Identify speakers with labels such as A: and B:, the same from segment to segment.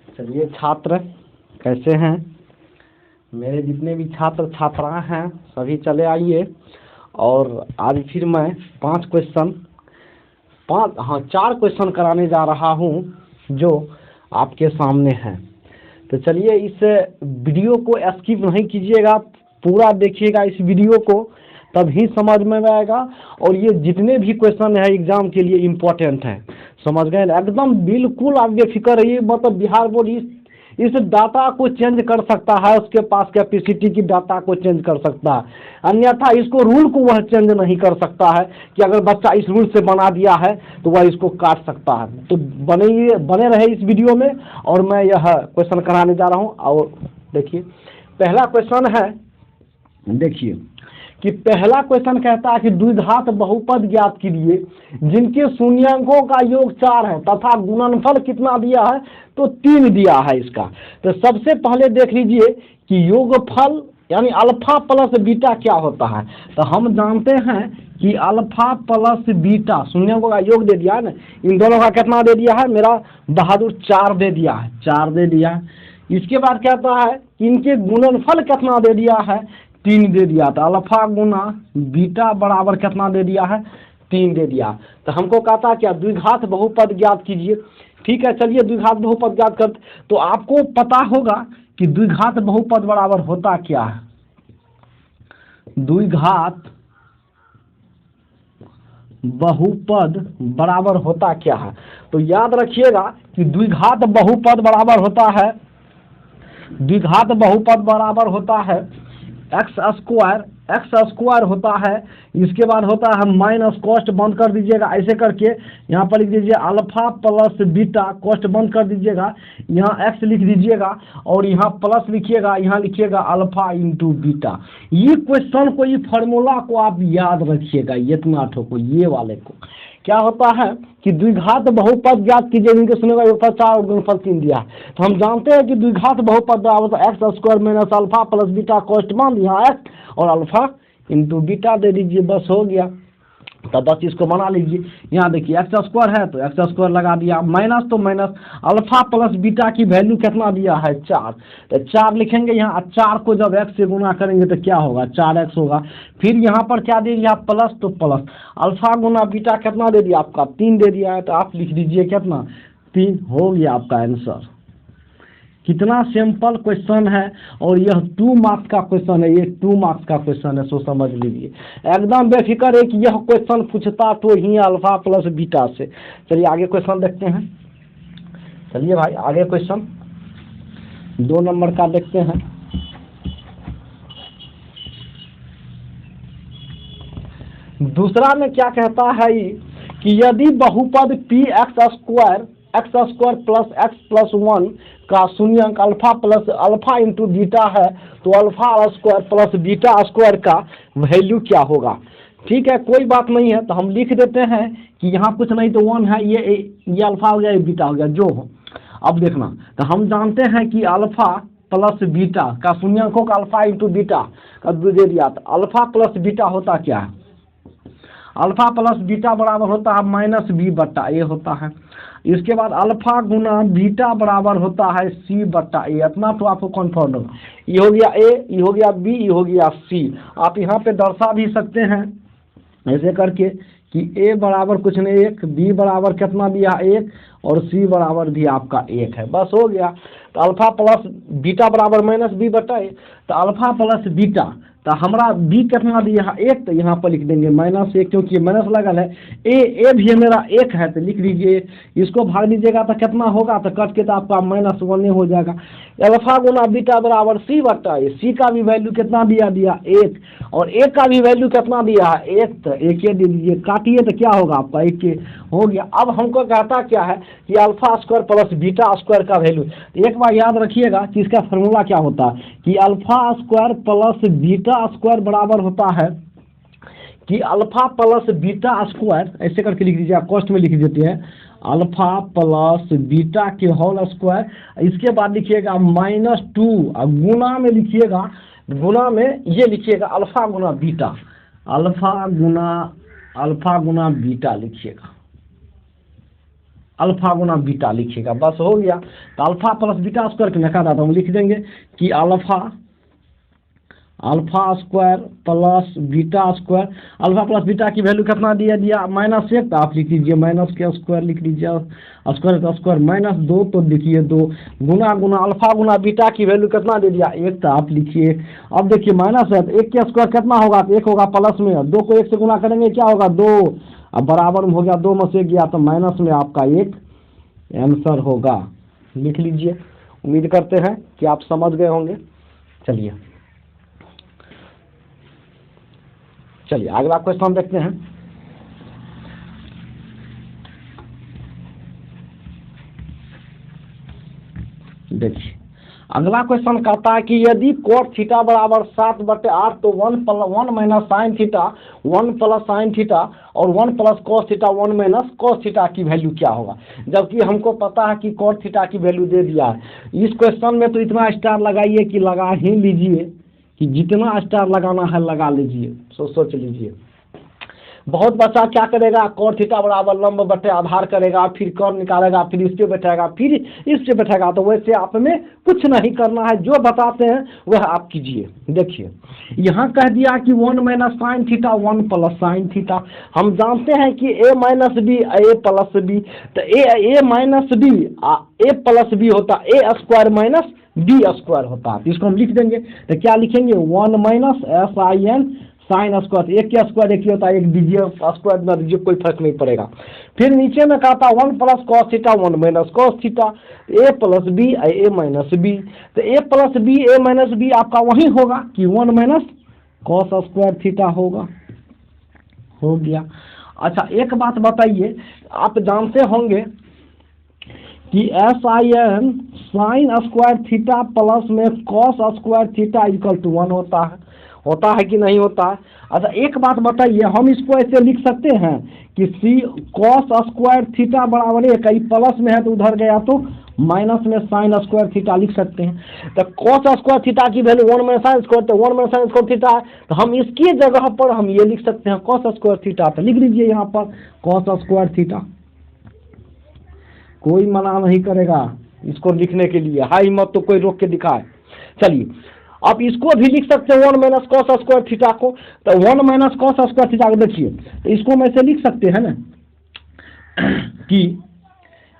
A: चलिए छात्र कैसे हैं? मेरे जितने भी छात्र छात्राएं हैं सभी चले आइए। और आज फिर मैं 4 क्वेश्चन कराने जा रहा हूं जो आपके सामने हैं। तो चलिए इस वीडियो को स्किप नहीं कीजिएगा, पूरा देखिएगा इस वीडियो को, तभी समझ में आएगा। और ये जितने भी क्वेश्चन है एग्जाम के लिए इम्पोर्टेंट हैं, समझ गए? एकदम बिल्कुल आप बेफिक्र रहिए। मतलब बिहार बोर्ड इस डाटा को चेंज कर सकता है, उसके पास कैपेसिटी की डाटा को चेंज कर सकता है, अन्यथा इसको रूल को वह चेंज नहीं कर सकता है कि अगर बच्चा इस रूल से बना दिया है तो वह इसको काट सकता है। तो बने रहे इस वीडियो में और मैं यह क्वेश्चन कराने जा रहा हूँ। और देखिए पहला क्वेश्चन है, देखिए कि पहला क्वेश्चन कहता है कि द्विघात बहुपद ज्ञात कीजिए जिनके शून्यंकों का योग 4 है तथा गुणनफल कितना दिया है, तो 3 दिया है इसका। तो सबसे पहले देख लीजिए कि योगफल यानी अल्फा प्लस बीटा क्या होता है। तो हम जानते हैं कि अल्फा प्लस बीटा शून्यंकों का योग दे दिया है ना, इन दोनों का कितना दे दिया है, मेरा बहादुर 4 दे दिया है, 4 दे दिया। इसके बाद कहता है कि इनके गुणनफल कितना दे दिया है, 3 दे दिया। तो अल्फा गुना बीटा बराबर कितना दे दिया है, 3 दे दिया। तो हमको कहता है क्या, द्विघात बहुपद ज्ञात कीजिए। ठीक है, चलिए द्विघात बहुपद ज्ञात करते। तो आपको पता होगा कि द्विघात बहुपद बराबर होता क्या है। द्विघात बहुपद बराबर होता क्या है, तो याद रखिएगा कि द्विघात बहुपद बराबर होता है, द्विघात बहुपद बराबर होता है एक्स स्क्वायर होता है। इसके बाद होता है माइनस, कॉस्ट बंद कर दीजिएगा ऐसे करके, यहाँ पर लिख दीजिए अल्फा प्लस बीटा, कॉस्ट बंद कर दीजिएगा, यहाँ एक्स लिख दीजिएगा और यहाँ प्लस लिखिएगा, यहाँ लिखिएगा अल्फा इंटू बीटा। ये क्वेश्चन को, ये फार्मूला को आप याद रखिएगा, इतना ठोको ये वाले को। क्या होता है कि द्विघात बहुपद ज्ञात कीजिए जिनके सुनेगा योगफल 4 और गुणनफल 3 दिया है। तो हम जानते हैं कि द्विघात बहुपद बराबर x square minus alpha plus beta, cost बंद, यहाँ एक्स और अल्फा इंटू बीटा दे दीजिए, बस हो गया। तो बस इसको बना लीजिए। यहाँ देखिए एक्स स्क्वायर है तो एक्स स्क्वायर लगा दिया, माइनस तो माइनस, अल्फा प्लस बीटा की वैल्यू कितना दिया है, 4। तो 4 लिखेंगे यहाँ, 4 को जब एक्स से गुना करेंगे तो क्या होगा, 4x होगा। फिर यहाँ पर क्या दे दिया, प्लस, तो प्लस अल्फा गुना बीटा कितना दे दिया आपका, 3 दे दिया है। तो आप लिख दीजिए कितना, 3 हो गया आपका आंसर। कितना सिंपल क्वेश्चन है और यह 2 मार्क्स का क्वेश्चन है, ये 2 मार्क्स का क्वेश्चन है, सो समझ लीजिए। एकदम बेफिक्र है कि यह क्वेश्चन पूछता तो ही अल्फा प्लस बीटा से। चलिए आगे क्वेश्चन देखते हैं। चलिए भाई आगे क्वेश्चन 2 नंबर का देखते हैं। दूसरा में क्या कहता है कि यदि बहुपद P x square plus x plus 1 का शून्यंक अल्फा इंटू बीटा है, तो alpha square plus beta square का वैल्यू क्या होगा। ठीक है, कोई बात नहीं है, तो हम लिख देते हैं कि यहाँ कुछ नहीं तो 1 है, ये अल्फा हो गया, ये बीटा हो गया, जो हो। अब देखना, तो हम जानते हैं कि अल्फा प्लस बीटा का शून्यंकों का अल्फा इंटू बीटा का दे दिया। तो अल्फा प्लस बीटा होता क्या है, अल्फा प्लस बीटा बराबर होता है माइनस बी बट्टा ए होता है। इसके बाद अल्फा गुना बीटा बराबर होता है सी बट्टा ए, इतना तो आपको कन्फर्म होगा। ये हो गया ए, ये हो गया बी, ये हो गया सी। आप यहाँ पे दर्शा भी सकते हैं ऐसे करके कि ए बराबर कुछ नहीं 1, बी बराबर कितना दिया 1 और सी बराबर भी आपका 1 है, बस हो गया। तो अल्फा प्लस बीटा बराबर माइनस बी बट्टा ए। तो अल्फा प्लस बीटा, तो हमारा बी कितना दिया है 1, तो यहाँ पर लिख देंगे -1 क्योंकि माइनस लगल है। ए भी मेरा 1 है तो लिख लीजिए, इसको भाग दीजिएगा तो कितना होगा, तो कट के तो आपका -1 हो जाएगा। अल्फा गुना बीटा बराबर सी बट्टा ए, सी का भी वैल्यू कितना दिया 1 और ए का भी वैल्यू कितना दिया है 1, तो 1 दे दीजिए, काटिए तो क्या होगा आपका 1 हो गया। अब हमको कहता क्या है कि alpha square plus beta square का वैल्यू। एक बार याद रखिएगा कि इसका फॉर्मूला क्या होता है कि alpha square plus beta square बराबर होता है कि अल्फा प्लस बीटा स्क्वायर, ऐसे करके लिख दीजिए, कॉस्ट में लिख देते हैं अल्फा प्लस बीटा के होल स्क्वायर। इसके बाद लिखिएगा -2 और गुना में लिखिएगा, गुना में ये लिखिएगा अल्फा गुना बीटा, अल्फा गुना बीटा लिखिएगा। अल्फा गुना बीटा लिखिएगा, बस हो गया। तो अल्फा प्लस बीटा स्क्वायर के लिखा था, तो हम लिख देंगे कि alpha square plus beta square. Alpha plus beta की वैल्यू कितना दिया -1, तो आप लिख लीजिए माइनस के स्क्वायर लिख लीजिए, और स्क्वायर का स्क्वायर -2, तो लिखिए 2 गुना अल्फा गुना बीटा की वैल्यू कितना दे दिया 1, तो आप लिखिए। अब देखिए माइनस है तो 1 के स्क्वायर कितना होगा, तो 1 होगा प्लस में, 2 को 1 से गुना करेंगे क्या होगा 2, अब बराबर में हो गया, 2 में से गया तो माइनस में आपका 1 आंसर होगा। लिख लीजिए। उम्मीद करते हैं कि आप समझ गए होंगे। चलिए अगला क्वेश्चन देखते हैं। देखिए अगला क्वेश्चन कहता है कि यदि कोट थीटा बराबर 7/8 तो 1 minus sine theta 1 plus sine theta और 1 plus cos theta 1 minus cos theta की वैल्यू क्या होगा, जबकि हमको पता है कि कोट थीटा की वैल्यू दे दिया है। इस क्वेश्चन में तो इतना स्टार लगाइए कि लगा ही लीजिए, कि जितना स्टार लगाना है लगा लीजिए। सोच लीजिए। बहुत बच्चा क्या करेगा, कॉट थीटा बराबर लंब बटे आधार करेगा, फिर कर्व निकालेगा, फिर इस पे बैठेगा, फिर इस पे बैठेगा। तो वैसे आप में कुछ नहीं करना है, जो बताते हैं वह आप कीजिए। देखिए यहाँ कह दिया कि 1 minus sine theta 1 plus sine theta. हम जानते हैं कि a minus B a plus B, तो a minus B a plus B होता है, a square minus B square होता है। इसको हम लिख देंगे, तो क्या लिखेंगे 1 माइनस sin साइन स्क्वायर, एक के स्क्वायर एक ही होता है, एक दीजिए स्क्वायर में दीजिए, कोई फर्क नहीं पड़ेगा। फिर नीचे में कहा था 1 plus cos theta 1 minus cos theta, a plus B a minus B, तो a plus B a minus B आपका वही होगा कि 1 माइनस कॉस स्क्वायर थीटा होगा। हो गया। अच्छा एक बात बताइए, आप जानते होंगे कि sin sine square theta plus में cos square theta equal to 1 होता है कि नहीं होता है। अच्छा एक बात बताइए, हम इसको ऐसे लिख सकते हैं कि सी कॉस स्क्वायर थीटा बराबर 1, प्लस में है तो उधर गया तो माइनस में साइन स्क्वायर थीटा लिख सकते हैं। तो कॉस स्क्वायर थीटा की वैल्यू 1 माइनस साइन स्क्वायर, तो 1 माइनस साइन स्क्वायर थीटा है, तो हम इसकी जगह पर हम ये लिख सकते हैं कॉस स्क्वायर थीटा। तो लिख लीजिए यहाँ पर कॉस स्क्वायर थीटा, कोई मना नहीं करेगा इसको लिखने के लिए, हाई हिम्मत तो कोई रोक के दिखाए। चलिए आप इसको भी लिख सकते हैं 1 माइनस कॉस स्क्वायर थीटा को, तो 1 माइनस कॉस स्क्वायर थीटा को देखिए, तो इसको हम ऐसे लिख सकते हैं ना कि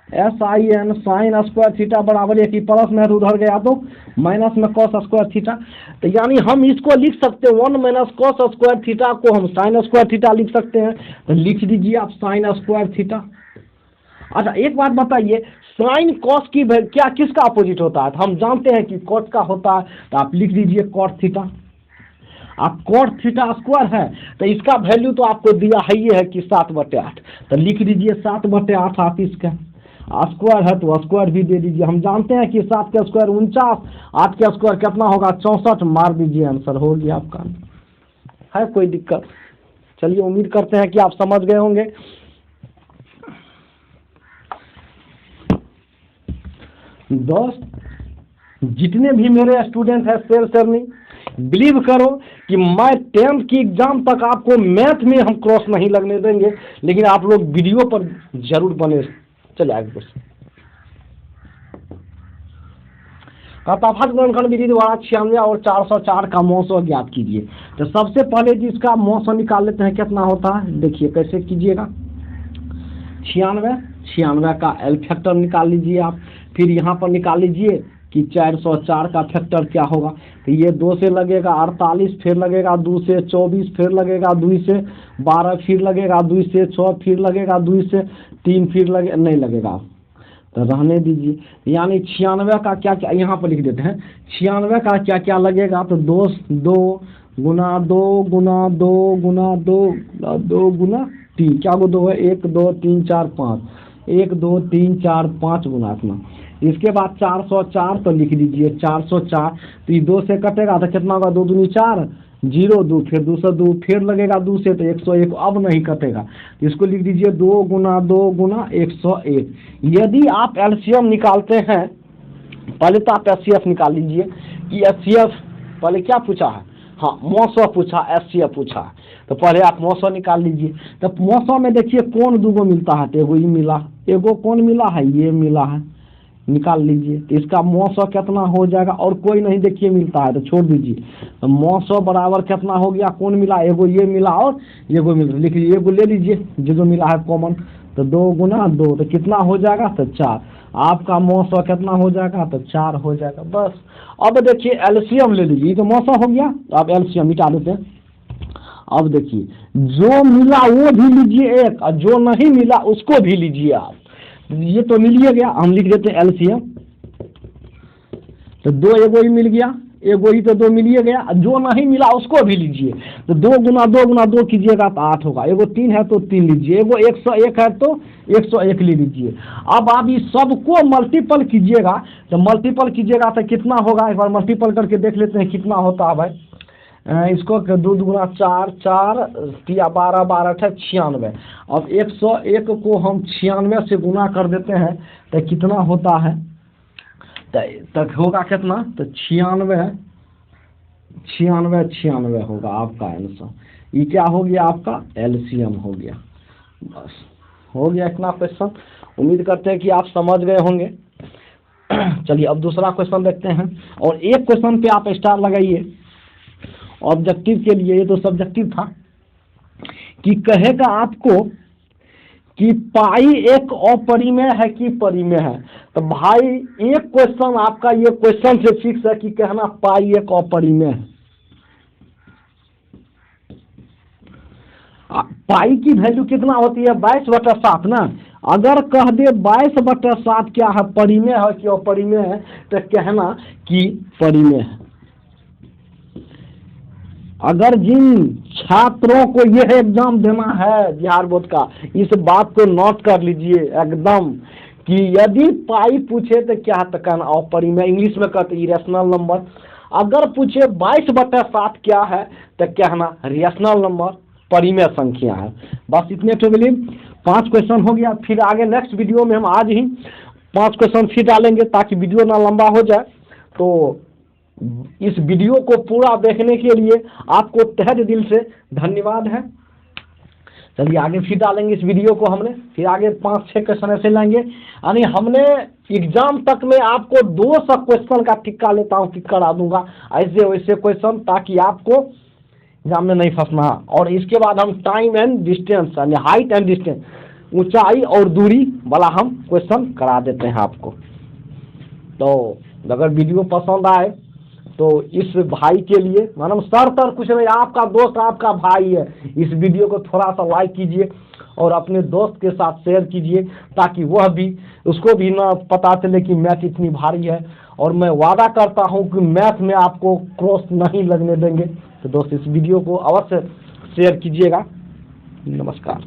A: sin साइन स्क्वायर थीटा बराबर 1, प्लस में तो उधर गया तो माइनस में कॉस स्क्वायर थीटा। तो यानी हम इसको लिख सकते हैं 1 माइनस कॉस स्क्वायर थीटा को हम साइन स्क्वायर थीटा लिख सकते हैं, तो लिख दीजिए आप साइन स्क्वायर थीटा। अच्छा एक बात बताइए, साइन कॉस की क्या किसका अपोजिट होता है, तो हम जानते हैं कि कॉट का होता है, तो आप लिख दीजिए कॉट थीटा। आप कॉट थीटा स्क्वायर है तो इसका वैल्यू तो आपको दिया है ही है कि 7/8, तो लिख दीजिए 7/8 आप इसका स्क्वायर है तो स्क्वायर भी दे दीजिए। हम जानते हैं कि 7 के स्क्वायर 49, 8 के स्क्वायर कितना होगा 64, मार दीजिए आंसर हो गया आपका। है कोई दिक्कत? चलिए उम्मीद करते हैं कि आप समझ गए होंगे। दोस्त जितने भी मेरे स्टूडेंट हैं शेरनी, बिलीव करो कि मैं 10th की एग्जाम तक आपको मैथ में हम क्रॉस नहीं लगने देंगे, लेकिन आप लोग वीडियो पर जरूर बने। चले आगे क्वेश्चन। गुणनखंड विधि द्वारा 96 और 404 का मौसो ज्ञात कीजिए। तो सबसे पहले जिसका मौसो निकाल लेते हैं, कितना होता है देखिए कैसे कीजिएगा। 96 का एल फैक्टर निकाल लीजिए आप, फिर यहाँ पर निकाल लीजिए कि 404 का फैक्टर क्या होगा। तो ये 2 से लगेगा 48, फिर लगेगा 2 से 24, फिर लगेगा 2 से 12, फिर लगेगा 2 से 6, फिर लगेगा 2 से 3, फिर नहीं लगेगा, तो रहने दीजिए। यानी 96 का क्या क्या यहाँ पर लिख देते हैं। 96 का क्या क्या लगेगा, तो 2 गुना 2 गुना 2 गुना 2 2 गुना 3, क्या को 2 है 1 2 3 4 5, 1 2 3 4 5 गुना इतना। इसके बाद 404 तो लिख दीजिए 404, तो ये 2 से कटेगा तो कितना होगा 2 दूनी 4, 0 2, फिर 202, फिर लगेगा 2 से तो 101, अब नहीं कटेगा, इसको लिख दीजिए 2 गुना 2 गुना 101। यदि आप एलसीएम निकालते हैं, पहले तो आप एचसीएफ निकाल लीजिए कि एचसीएफ पहले क्या पूछा है, हाँ मौसो पूछा, एससीएफ पूछा, तो पहले आप मौसो निकाल लीजिए। तो मौसो में देखिए कौन दूगो मिलता है, तो एगो ये मिला, एगो कौन मिला है, ये मिला है, निकाल लीजिए। तो इसका मौसो कितना हो जाएगा, और कोई नहीं देखिए मिलता है तो छोड़ दीजिए। तो मौसो बराबर कितना हो गया, कौन मिला, एगो ये मिला और एगो मिला, लिख लीजिए, एगो ले लीजिए जो मिला है कॉमन। तो 2 गुना 2 तो कितना हो जाएगा, तो 4। आपका मौसो कितना हो जाएगा, तो 4 हो जाएगा बस। अब देखिए एलसीएम ले लीजिए, तो मौसो हो गया, अब एलसीएम मिटा देते हैं। अब देखिए जो मिला वो भी लीजिए एक, और जो नहीं मिला उसको भी लीजिए आप। ये तो मिल ही गया, हम लिख देते हैं एलसीएम। तो 2 एगो ही मिल गया, एगो ही तो 2 मिल ही गया, जो नहीं मिला उसको भी लीजिए। तो 2 गुना 2 गुना 2 कीजिएगा तो 8 होगा। एगो 3 है तो 3 लीजिए, एगो 101 है तो 101 ले लीजिए। अब आप इस सबको मल्टीपल कीजिएगा, तो मल्टीपल कीजिएगा तो कितना होगा, एक बार मल्टीपल करके देख लेते हैं कितना होता है भाई। इसको 2 गुना 4, 4 या 12, 12 है 96। अब 101 को हम 96 से गुना कर देते हैं तो कितना होता है, तक होगा कितना, तो 96 96 होगा आपका आंसर। ये क्या हो गया, आपका एलसीएम हो गया। बस हो गया इतना क्वेश्चन। उम्मीद करते हैं कि आप समझ गए होंगे। चलिए अब दूसरा क्वेश्चन देखते हैं, और एक क्वेश्चन पे आप स्टार लगाइए ऑब्जेक्टिव के लिए। ये तो सब्जेक्टिव था कि कहेगा आपको कि पाई एक अपरिमेय है कि परिमेय है। तो भाई एक क्वेश्चन आपका ये क्वेश्चन से फिक्स है कि कहना पाई एक अपरिमेय है। पाई की वैल्यू कितना होती है, 22/7 ना। अगर कह दे 22/7 क्या है, परिमेय है कि अपरिमेय है, तो कहना कि परिमेय है। अगर जिन छात्रों को यह एग्जाम देना है बिहार बोर्ड का, इस बात को नोट कर लीजिए एकदम, कि यदि पाई पूछे तो क्या है, तो कहना अपरिमेय, इंग्लिश में कहते इरेशनल नंबर। अगर पूछे 22/7 क्या है, तो कहना रेशनल नंबर, परिमेय संख्या है। बस इतने तो मिली, 5 क्वेश्चन हो गया। फिर आगे नेक्स्ट वीडियो में हम आज ही 5 क्वेश्चन फिर डालेंगे ताकि वीडियो ना लंबा हो जाए। तो इस वीडियो को पूरा देखने के लिए आपको तहे दिल से धन्यवाद है। चलिए आगे फिर डालेंगे इस वीडियो को, हमने फिर आगे 5-6 क्वेश्चन ऐसे लेंगे। यानी हमने एग्जाम तक में आपको 200 क्वेश्चन का टिक्का लेता हूँ, टिक करा दूंगा ऐसे वैसे क्वेश्चन, ताकि आपको एग्जाम में नहीं फंसना। और इसके बाद हम टाइम एंड डिस्टेंस यानी हाइट एंड डिस्टेंस, ऊंचाई और दूरी वाला हम क्वेश्चन करा देते हैं आपको। तो अगर वीडियो पसंद आए तो इस भाई के लिए, मानो सर तर कुछ नहीं, आपका दोस्त आपका भाई है, इस वीडियो को थोड़ा सा लाइक कीजिए और अपने दोस्त के साथ शेयर कीजिए, ताकि वह भी, उसको भी ना पता चले कि मैथ इतनी भारी है। और मैं वादा करता हूं कि मैथ में आपको क्रॉस नहीं लगने देंगे। तो दोस्त इस वीडियो को अवश्य शेयर कीजिएगा। नमस्कार।